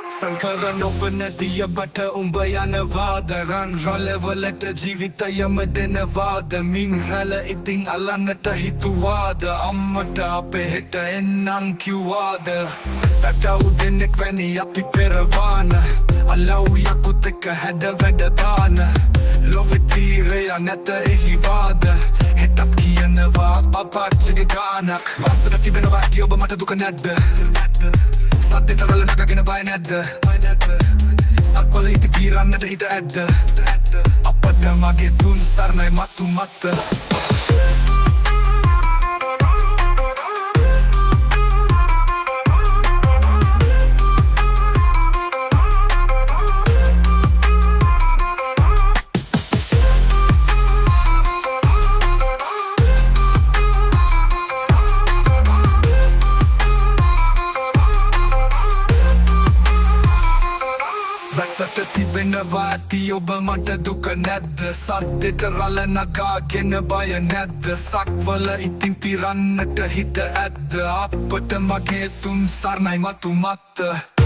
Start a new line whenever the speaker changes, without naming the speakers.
Sankaran opanadia bata umbayana vada ran ralevalata ජීවිතයම දෙනවාද මින් රැල ඉතින් අලන්නට හිතුවාද අම්මට අපේ හෙට එන්නම් කිව්වාද පැටව් දෙන්නෙක් වැනි අපි පෙරවාන අලව් යකුත් එක්ක හැඩ වැඩ දාන ලොවෙ තීරය නැත එහිවාද හෙටත් කියනවා අපච්චිගේ ගානක් වස්සට තිබෙනවා ඇති ඔබ මට දුක නැද්ද සද්දෙට රළ නගගෙන බය නැද්ද සක්වල ඉති පීරන්නට හිත ඇද්ද අපට මගේ තුන් සරණයි මතු මත්ත වැසට තිබෙනවා ඇති ඔබ මට දුක නැද්ද සද්දෙට රළ නගාගෙන බය නැද්ද සක්වල ඉතින් පිරන්නට හිත ඇද්ද අපට මගේ තුන් සරණයි මතු මත්ත